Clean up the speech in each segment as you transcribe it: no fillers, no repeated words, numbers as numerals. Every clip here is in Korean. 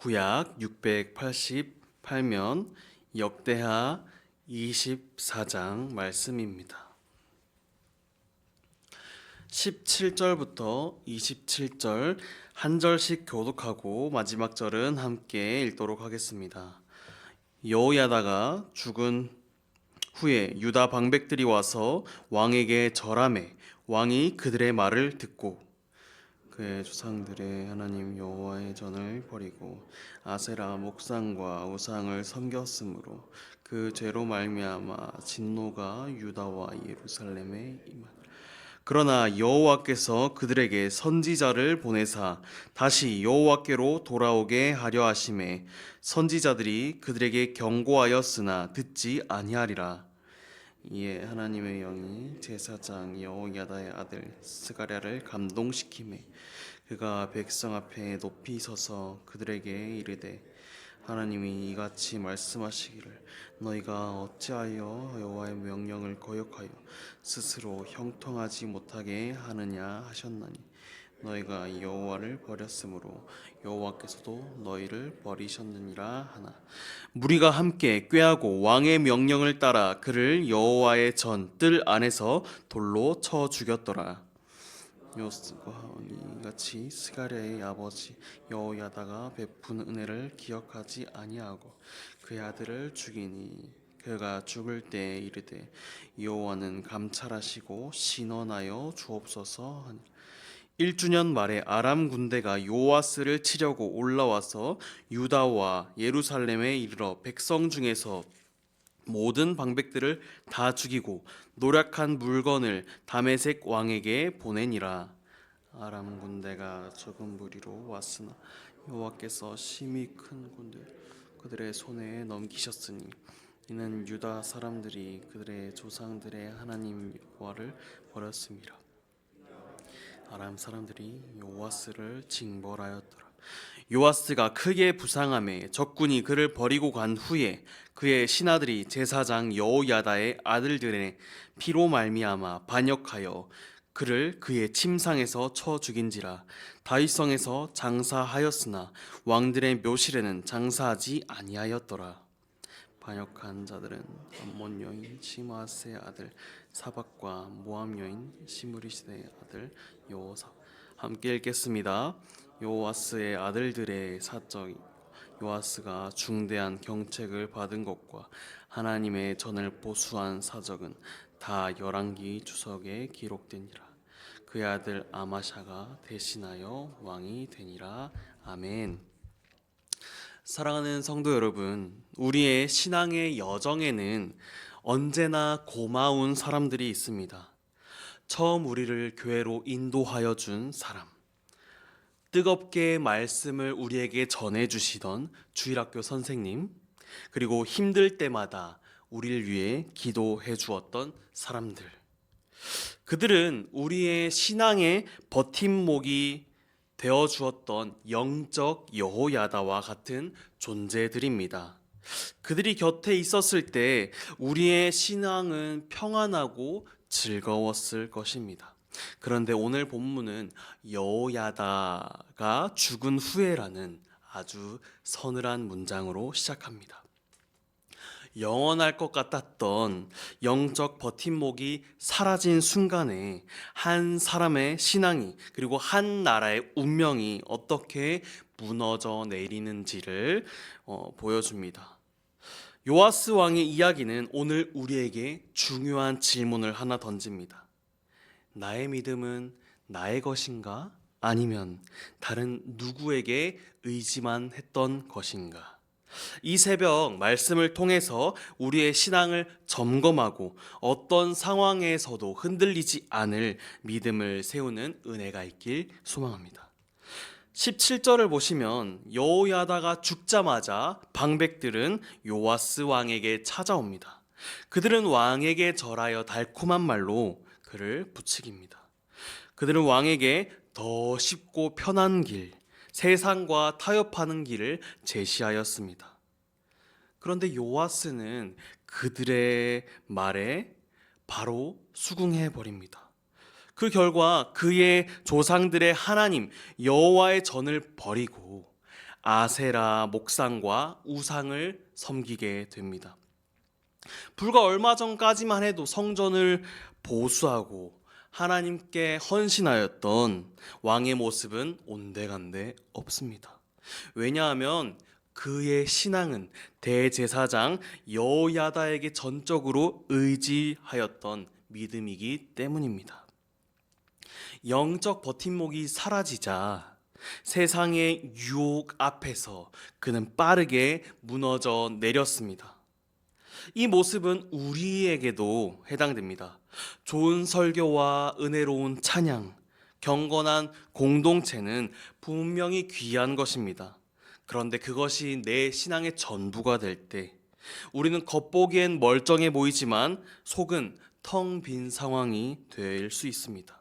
구약 688면 역대하 24장 말씀입니다. 17절부터 27절 한 절씩 교독하고 마지막 절은 함께 읽도록 하겠습니다. 여호야다가 죽은 후에 유다 방백들이 와서 왕에게 절하매 왕이 그들의 말을 듣고 그의 조상들의 하나님 여호와의 전을 버리고 아세라 목상과 우상을 섬겼으므로 그 죄로 말미암아 진노가 유다와 예루살렘에 임하니라. 그러나 여호와께서 그들에게 선지자를 보내사 다시 여호와께로 돌아오게 하려 하심에 선지자들이 그들에게 경고하였으나 듣지 아니하리라. 이에 하나님의 영이 제사장 여호야다의 아들 스가랴를 감동시키매 그가 백성 앞에 높이 서서 그들에게 이르되 하나님이 이같이 말씀하시기를 너희가 어찌하여 여호와의 명령을 거역하여 스스로 형통하지 못하게 하느냐 하셨나니 너희가 여호와를 버렸으므로 여호와께서도 너희를 버리셨느니라 하나 무리가 함께 꾀하고 왕의 명령을 따라 그를 여호와의 전 뜰 안에서 돌로 쳐 죽였더라. 요스과 이같이 스가랴의 아버지 여호야다가 베푼 은혜를 기억하지 아니하고 그의 아들을 죽이니 그가 죽을 때 이르되 여호와는 감찰하시고 신원하여 주옵소서 하니 1주년 말에 아람 군대가 요아스를 치려고 올라와서 유다와 예루살렘에 이르러 백성 중에서 모든 방백들을 다 죽이고 노략한 물건을 다메섹 왕에게 보내니라. 아람 군대가 적은 무리로 왔으나 여호와께서 심히 큰 군대 그들의 손에 넘기셨으니 이는 유다 사람들이 그들의 조상들의 하나님 여호와를 버렸습니다. 아람 사람들이 요아스를 징벌하였더라. 요아스가 크게 부상함에 적군이 그를 버리고 간 후에 그의 신하들이 제사장 여호야다의 아들들의 피로 말미암아 반역하여 그를 그의 침상에서 쳐 죽인지라. 다윗성에서 장사하였으나 왕들의 묘실에는 장사하지 아니하였더라. 반역한 자들은 암몬 여인 시므아스의 아들 사박과 모압 여인 시므리스의 아들 여호사. 함께 읽겠습니다. 요아스의 아들들의 사적 요아스가 중대한 경책을 받은 것과 하나님의 전을 보수한 사적은 다 열왕기 주석에 기록되니라. 그의 아들 아마샤가 대신하여 왕이 되니라. 아멘. 사랑하는 성도 여러분, 우리의 신앙의 여정에는 언제나 고마운 사람들이 있습니다. 처음 우리를 교회로 인도하여 준 사람, 뜨겁게 말씀을 우리에게 전해주시던 주일학교 선생님, 그리고 힘들 때마다 우리를 위해 기도해 주었던 사람들. 그들은 우리의 신앙의 버팀목이 되어 주었던 영적 여호야다와 같은 존재들입니다. 그들이 곁에 있었을 때 우리의 신앙은 평안하고 즐거웠을 것입니다. 그런데 오늘 본문은 여호야다가 죽은 후에라는 아주 서늘한 문장으로 시작합니다. 영원할 것 같았던 영적 버팀목이 사라진 순간에 한 사람의 신앙이 그리고 한 나라의 운명이 어떻게 무너져 내리는지를 보여줍니다. 요아스 왕의 이야기는 오늘 우리에게 중요한 질문을 하나 던집니다. 나의 믿음은 나의 것인가? 아니면 다른 누구에게 의지만 했던 것인가? 이 새벽 말씀을 통해서 우리의 신앙을 점검하고 어떤 상황에서도 흔들리지 않을 믿음을 세우는 은혜가 있길 소망합니다. 17절을 보시면 여호야다가 죽자마자 방백들은 요아스 왕에게 찾아옵니다. 그들은 왕에게 절하여 달콤한 말로 그를 부추깁니다. 그들은 왕에게 더 쉽고 편한 길, 세상과 타협하는 길을 제시하였습니다. 그런데 요아스는 그들의 말에 바로 수긍해 버립니다. 그 결과 그의 조상들의 하나님 여호와의 전을 버리고 아세라 목상과 우상을 섬기게 됩니다. 불과 얼마 전까지만 해도 성전을 보수하고 하나님께 헌신하였던 왕의 모습은 온데간데 없습니다. 왜냐하면 그의 신앙은 대제사장 여호야다에게 전적으로 의지하였던 믿음이기 때문입니다. 영적 버팀목이 사라지자 세상의 유혹 앞에서 그는 빠르게 무너져 내렸습니다. 이 모습은 우리에게도 해당됩니다. 좋은 설교와 은혜로운 찬양, 경건한 공동체는 분명히 귀한 것입니다. 그런데 그것이 내 신앙의 전부가 될 때 우리는 겉보기엔 멀쩡해 보이지만 속은 텅 빈 상황이 될 수 있습니다.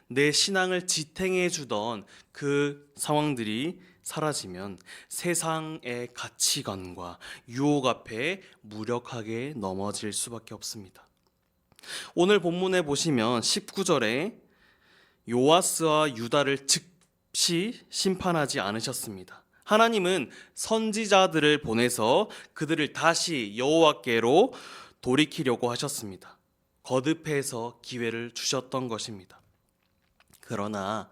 내 신앙을 지탱해 주던 그 상황들이 사라지면 세상의 가치관과 유혹 앞에 무력하게 넘어질 수밖에 없습니다. 오늘 본문에 보시면 19절에 요아스와 유다를 즉시 심판하지 않으셨습니다. 하나님은 선지자들을 보내서 그들을 다시 여호와께로 돌이키려고 하셨습니다. 거듭해서 기회를 주셨던 것입니다. 그러나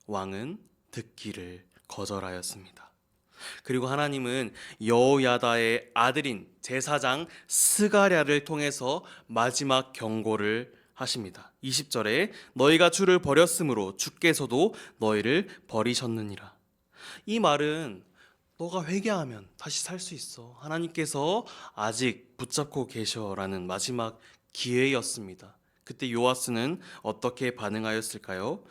왕은 듣기를 거절하였습니다. 그리고 하나님은 여호야다의 아들인 제사장 스가랴를 통해서 마지막 경고를 하십니다. 20절에 너희가 주를 버렸으므로 주께서도 너희를 버리셨느니라. 이 말은 너가 회개하면 다시 살 수 있어. 하나님께서 아직 붙잡고 계셔라는 마지막 기회였습니다. 그때 요아스는 어떻게 반응하였을까요?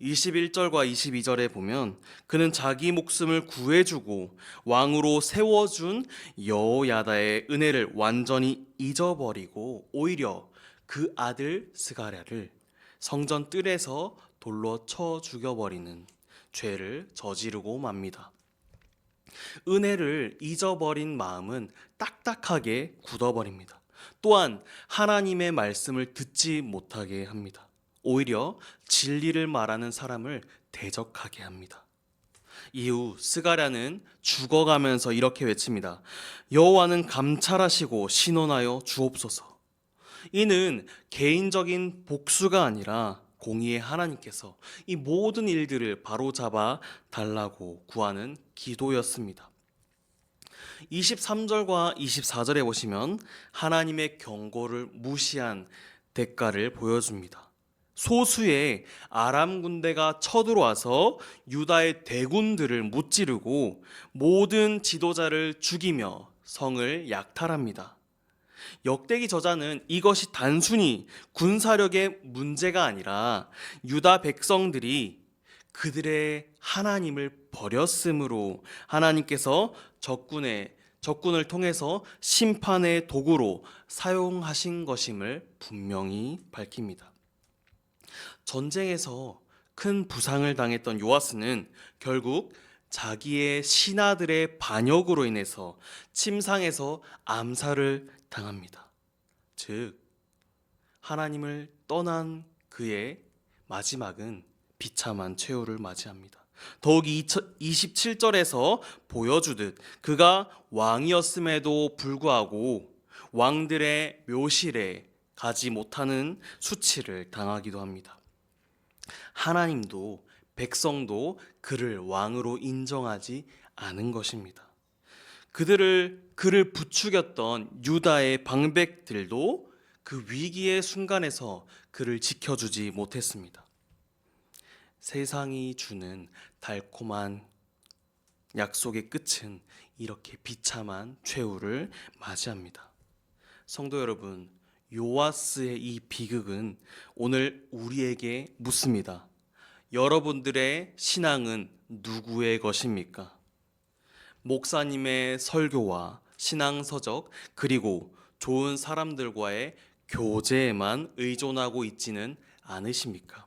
21절과 22절에 보면 그는 자기 목숨을 구해주고 왕으로 세워준 여호야다의 은혜를 완전히 잊어버리고 오히려 그 아들 스가랴를 성전 뜰에서 돌로 쳐 죽여버리는 죄를 저지르고 맙니다. 은혜를 잊어버린 마음은 딱딱하게 굳어버립니다. 또한 하나님의 말씀을 듣지 못하게 합니다. 오히려 진리를 말하는 사람을 대적하게 합니다. 이후 스가랴는 죽어가면서 이렇게 외칩니다. 여호와는 감찰하시고 신원하여 주옵소서. 이는 개인적인 복수가 아니라 공의의 하나님께서 이 모든 일들을 바로잡아 달라고 구하는 기도였습니다. 23절과 24절에 보시면 하나님의 경고를 무시한 대가를 보여줍니다. 소수의 아람 군대가 쳐들어와서 유다의 대군들을 무찌르고 모든 지도자를 죽이며 성을 약탈합니다. 역대기 저자는 이것이 단순히 군사력의 문제가 아니라 유다 백성들이 그들의 하나님을 버렸으므로 하나님께서 적군을 통해서 심판의 도구로 사용하신 것임을 분명히 밝힙니다. 전쟁에서 큰 부상을 당했던 요아스는 결국 자기의 신하들의 반역으로 인해서 침상에서 암살을 당합니다. 즉 하나님을 떠난 그의 마지막은 비참한 최후를 맞이합니다. 더욱이 27절에서 보여주듯 그가 왕이었음에도 불구하고 왕들의 묘실에 가지 못하는 수치를 당하기도 합니다. 하나님도 백성도 그를 왕으로 인정하지 않은 것입니다. 그를 부추겼던 유다의 방백들도 그 위기의 순간에서 그를 지켜주지 못했습니다. 세상이 주는 달콤한 약속의 끝은 이렇게 비참한 최후를 맞이합니다. 성도 여러분, 요아스의 이 비극은 오늘 우리에게 묻습니다. 여러분들의 신앙은 누구의 것입니까? 목사님의 설교와 신앙서적 그리고 좋은 사람들과의 교제에만 의존하고 있지는 않으십니까?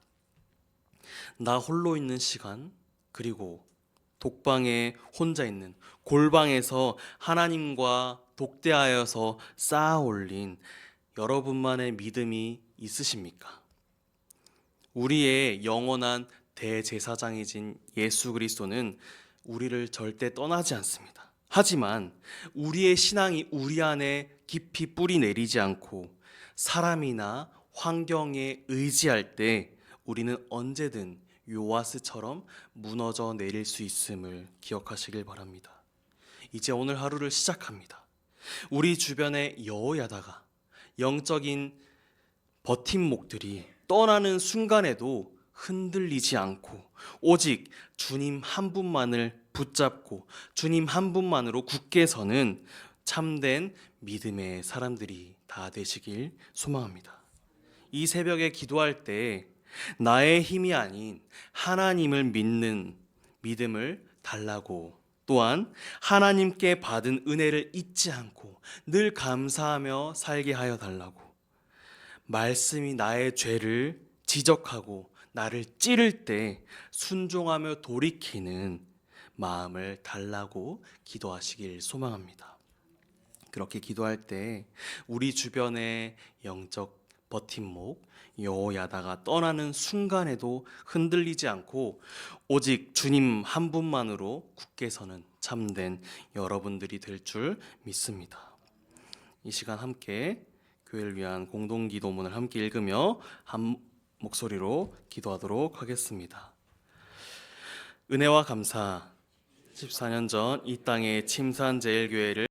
나 홀로 있는 시간 그리고 독방에 혼자 있는 골방에서 하나님과 독대하여서 쌓아 올린 여러분만의 믿음이 있으십니까? 우리의 영원한 대제사장이신 예수 그리스도는 우리를 절대 떠나지 않습니다. 하지만 우리의 신앙이 우리 안에 깊이 뿌리 내리지 않고 사람이나 환경에 의지할 때 우리는 언제든 요아스처럼 무너져 내릴 수 있음을 기억하시길 바랍니다. 이제 오늘 하루를 시작합니다. 우리 주변에 여호야다가 영적인 버팀목들이 떠나는 순간에도 흔들리지 않고 오직 주님 한 분만을 붙잡고 주님 한 분만으로 굳게 서는 참된 믿음의 사람들이 다 되시길 소망합니다. 이 새벽에 기도할 때 나의 힘이 아닌 하나님을 믿는 믿음을 달라고, 또한 하나님께 받은 은혜를 잊지 않고 늘 감사하며 살게 하여 달라고, 말씀이 나의 죄를 지적하고 나를 찌를 때 순종하며 돌이키는 마음을 달라고 기도하시길 소망합니다. 그렇게 기도할 때 우리 주변의 영적 버팀목 여호야다가 떠나는 순간에도 흔들리지 않고 오직 주님 한 분만으로 굳게 서는 참된 여러분들이 될 줄 믿습니다. 이 시간 함께 교회를 위한 공동기도문을 함께 읽으며 한 목소리로 기도하도록 하겠습니다. 은혜와 감사, 14년 전 이 땅의 침산제일교회를